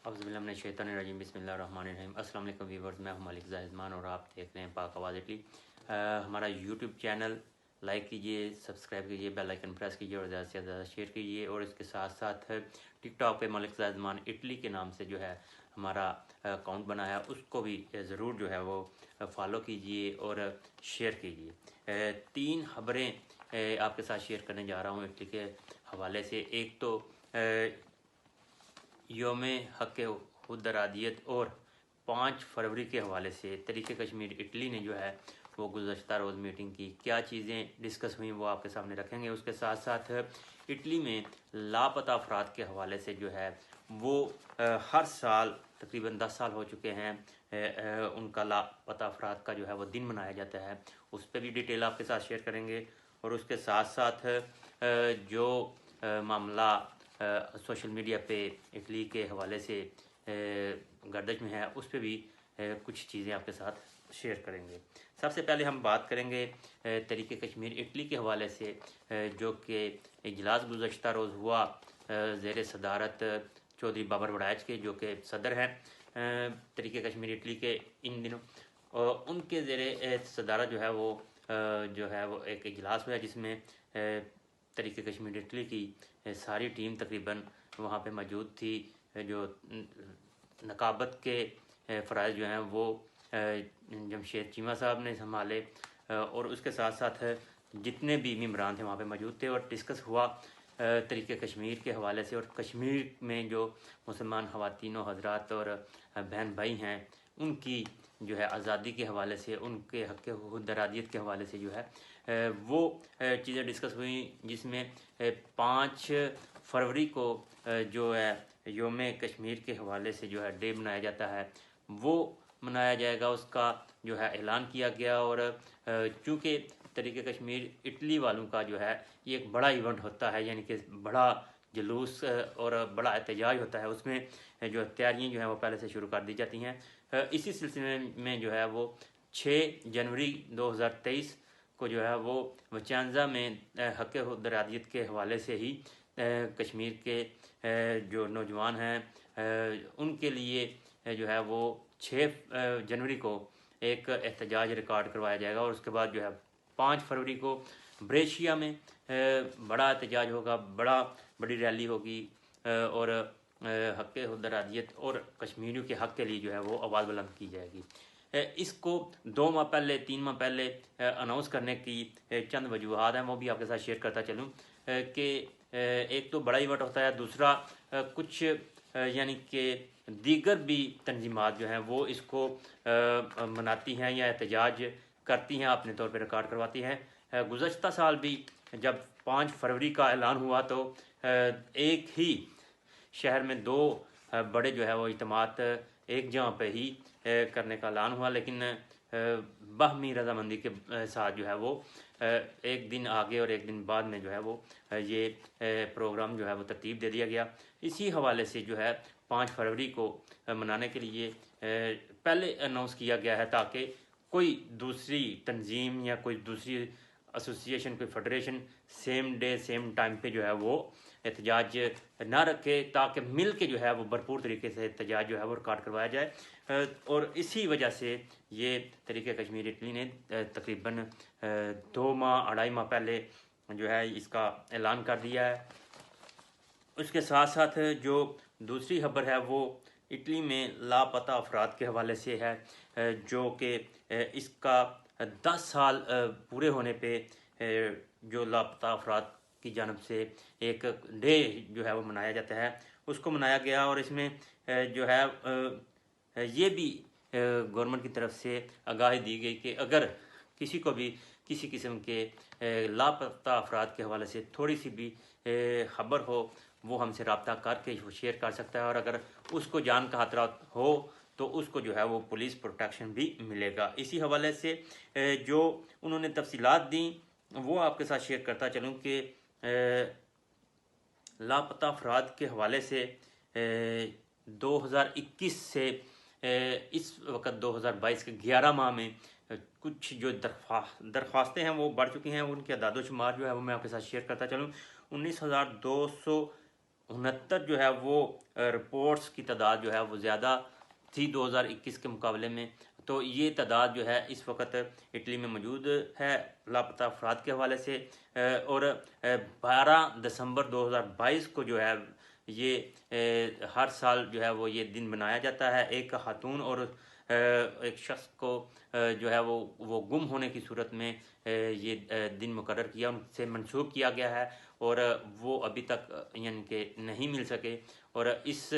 औज़ुबिल्लाहिमिनश्शैतानिर्रजीम बिस्मिल्लाहिर्रहमानिर्रहीम। अस्सलाम वालेकुम व्यूअर्स, मैं हूं मालिक ज़ाहिदमान और आप देख रहे हैं पाक आवाज़ इटली। हमारा यूट्यूब चैनल लाइक कीजिए, सब्सक्राइब कीजिए, बेल आइकन प्रेस कीजिए और ज़्यादा से ज़्यादा शेयर कीजिए। और इसके साथ साथ टिकटॉक पे मालिक ज़ाहिदमान इटली के नाम से जो है हमारा अकाउंट बना है, उसको भी ज़रूर जो है वो फॉलो कीजिए और शेयर कीजिए। तीन खबरें आपके साथ शेयर करने जा रहा हूँ इटली के हवाले से। एक तो योम हक़ खुदरादियत और 5 फरवरी के हवाले से तरीक़े कश्मीर इटली ने जो है वो गुज़श्ता रोज़ मीटिंग की, क्या चीज़ें डिस्कस हुई वो आपके सामने रखेंगे। उसके साथ साथ इटली में लापता अफराद के हवाले से जो है वो हर साल तकरीबन 10 साल हो चुके हैं उनका लापता अफराद का जो है वो दिन मनाया जाता है, उस पर भी डिटेल आपके साथ शेयर करेंगे। और उसके साथ साथ जो मामला सोशल मीडिया पे इटली के हवाले से गर्दिश में है, उस पर भी कुछ चीज़ें आपके साथ शेयर करेंगे। सबसे पहले हम बात करेंगे तरीक़े कश्मीर इटली के हवाले से, जो कि इजलास गुज़श्ता रोज़ हुआ ज़ेर सदारत चौधरी बाबर वड़ाइच के, जो कि सदर हैं तरीक़े कश्मीर इटली के इन दिनों। उनके ज़ेर सदारत जो है वो एक इजलास हुआ जिसमें तरीक़े कश्मीर इटली की सारी टीम तकरीबन वहाँ पे मौजूद थी। जो नकाबत के फ़राइज़ जो हैं वो जमशेद चीमा साहब ने संभाले और उसके साथ साथ जितने भी मेम्बरान थे वहाँ पे मौजूद थे और डिस्कस हुआ तरीक़े कश्मीर के हवाले से। और कश्मीर में जो मुसलमान ख़वातीन व हज़रात और बहन भाई हैं उनकी जो है आज़ादी के हवाले से, उनके हक़ खुदरादियत के हवाले से जो है वो चीज़ें डिस्कस हुई, जिसमें 5 फरवरी को जो है योम कश्मीर के हवाले से जो है डे मनाया जाता है वो मनाया जाएगा, उसका जो है ऐलान किया गया। और चूँकि तरीक़े कश्मीर इटली वालों का जो है ये एक बड़ा इवेंट होता है, यानी कि बड़ा जुलूस और बड़ा एहतजाज होता है, उसमें जो तैयारियाँ जो हैं वो पहले से शुरू कर दी जाती हैं। इसी सिलसिले में जो है वो 6 जनवरी 2023 को जो है वो वचांजा में हक़ खुदरादियत के हवाले से ही कश्मीर के जो नौजवान हैं उनके लिए जो है वो 6 जनवरी को एक एहतजाज रिकॉर्ड करवाया जाएगा। और उसके बाद जो है 5 फरवरी को ब्रेशिया में बड़ा एहतजाज होगा, बड़ी रैली होगी और हक़ खुदरादियत और कश्मीरियों के हक़ के लिए जो है वो आवाज़ बुलंद की जाएगी। इसको 2 माह पहले 3 माह पहले अनाउंस करने की चंद वजूहात हैं, वो भी आपके साथ शेयर करता चलूँ कि एक तो बड़ा इवेंट होता है, दूसरा कुछ यानी कि दीगर भी तंजीमात जो हैं वो इसको मनाती हैं या एहतजाज करती हैं, अपने तौर पर रिकॉर्ड करवाती हैं। गुज़श्ता साल भी जब 5 फरवरी का ऐलान हुआ तो एक ही शहर में 2 बड़े जो है वो इज्तिमात एक जगह पे ही करने का ऐलान हुआ, लेकिन बाहमी रजामंदी के साथ जो है वो एक दिन आगे और एक दिन बाद में जो है वो ये प्रोग्राम जो है वो तरतीब दे दिया गया। इसी हवाले से जो है 5 फरवरी को मनाने के लिए पहले अनाउंस किया गया है, ताकि कोई दूसरी तंजीम या कोई दूसरी एसोसिएशन, कोई federation same day same time पे जो है वो एहतजाज ना रखे, ताकि मिल के जो है वो भरपूर तरीके से एहतजाज जो है वो रिकॉर्ड करवाया जाए। और इसी वजह से ये तरीक़े कश्मीर इटली ने तकरीबन 2 माह 2.5 माह पहले जो है इसका ऐलान कर दिया है। उसके साथ साथ जो दूसरी खबर है वो इटली में लापता अफराद के हवाले से है, जो कि इसका 10 साल पूरे होने पे जो लापता अफराद की जानब से एक डे जो है वो मनाया जाता है, उसको मनाया गया। और इसमें जो है ये भी गवर्नमेंट की तरफ से आगाही दी गई कि अगर किसी को भी किसी किस्म के लापता अफराद के हवाले से थोड़ी सी भी खबर हो, वो हमसे रब्ता करके शेयर कर सकता है, और अगर उसको जान का खतरा हो तो उसको जो है वो पुलिस प्रोटेक्शन भी मिलेगा। इसी हवाले से जो उन्होंने तफसीलात दी वो आपके साथ शेयर करता चलूँ कि लापता अफराद के हवाले से 2021 से इस वक्त 2022 के 11 माह में कुछ जो दरख्वास्तें हैं वो बढ़ चुकी हैं। उनके अदाद शुमार जो है वो मैं आपके साथ शेयर करता चलूँ। 69 جو ہے وہ رپورٹس کی تعداد جو ہے وہ زیادہ تھی 2021 کے مقابلے میں. تو یہ تعداد جو ہے اس وقت اٹلی میں موجود ہے لاپتہ افراد کے حوالے سے. اور 12 دسمبر 2022 کو جو ہے یہ ہر سال جو ہے وہ یہ دن منایا جاتا ہے. ایک خاتون اور ایک شخص کو جو ہے وہ گم ہونے کی صورت میں یہ دن مقرر کیا، ان سے منسوخ کیا گیا ہے اور وہ ابھی تک یعنی کہ نہیں مل سکے. اور اس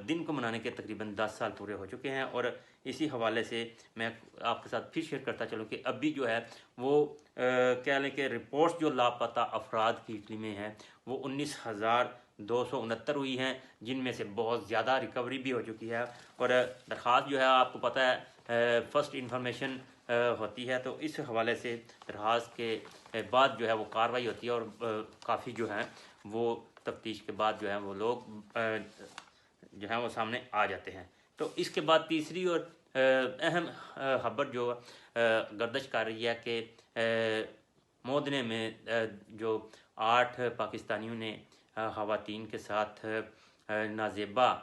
دن کو منانے کے تقریباً 10 سال پورے ہو چکے ہیں. اور اسی حوالے سے میں آپ کے ساتھ پھر شیئر کرتا چلوں کہ ابھی جو ہے وہ کہہ لیں کہ رپورٹس جو لاپتہ افراد کی اٹلی میں ہیں وہ 19,269 ہوئی ہیں، جن میں سے بہت زیادہ ریکوری بھی ہو چکی ہے. اور درخواست جو ہے آپ کو پتہ ہے فرسٹ انفارمیشن ہوتی ہے، تو اس حوالے سے درخواست کے بعد جو ہے وہ کارروائی ہوتی ہے اور کافی جو ہے وہ تفتیش کے بعد جو ہے وہ لوگ جو ہیں وہ سامنے آ جاتے ہیں. تو اس کے بعد تیسری اور اہم خبر جو گردش کر رہی ہے کہ مودنے میں جو 8 پاکستانیوں نے خواتین کے ساتھ نازیبا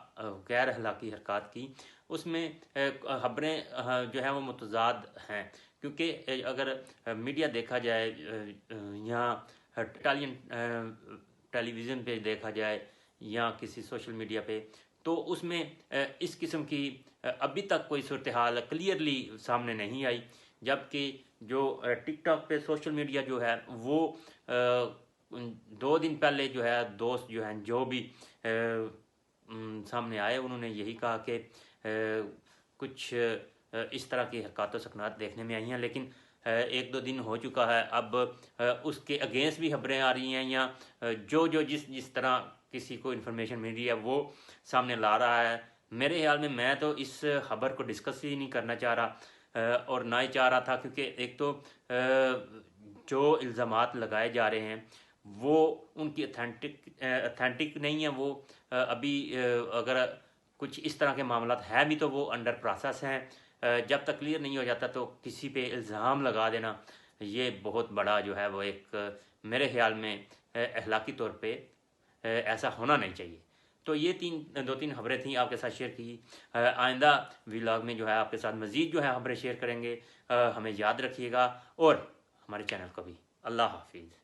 غیر اخلاقی حرکات کی، اس میں خبریں جو ہیں وہ متضاد ہیں. کیونکہ اگر میڈیا دیکھا جائے یا اٹالین ٹیلی ویژن پہ دیکھا جائے یا کسی سوشل میڈیا پہ، تو اس میں اس قسم کی ابھی تک کوئی صورتحال کلیئرلی سامنے نہیں آئی. جبکہ جو ٹک ٹاک پہ سوشل میڈیا جو ہے وہ 2 دن پہلے جو ہے دوست جو ہیں جو بھی سامنے آئے انہوں نے یہی کہا کہ کچھ اس طرح کی حرکات و سکنات دیکھنے میں آئی ہیں. لیکن 1-2 دن ہو چکا ہے، اب اس کے اگینسٹ بھی خبریں آ رہی ہیں یا جو جس طرح کسی کو انفارمیشن مل رہی ہے وہ سامنے لا رہا ہے. میرے خیال میں تو اس خبر کو ڈسکس ہی نہیں کرنا چاہ رہا اور نہ ہی چاہ رہا تھا، کیونکہ ایک تو جو الزامات لگائے جا رہے ہیں وہ ان کی اتھینٹک نہیں ہیں. وہ ابھی اگر کچھ اس طرح کے معاملات ہیں بھی تو وہ انڈر پروسیس ہیں. جب تک کلیئر نہیں ہو جاتا تو کسی پہ الزام لگا دینا یہ بہت بڑا جو ہے وہ ایک میرے خیال میں اخلاقی طور پہ ایسا ہونا نہیں چاہیے. تو یہ 2-3 خبریں تھیں آپ کے ساتھ شیئر کی. آئندہ ولاگ میں جو ہے آپ کے ساتھ مزید جو ہے خبریں شیئر کریں گے. ہمیں یاد رکھیے گا اور ہمارے چینل کو بھی. اللہ حافظ.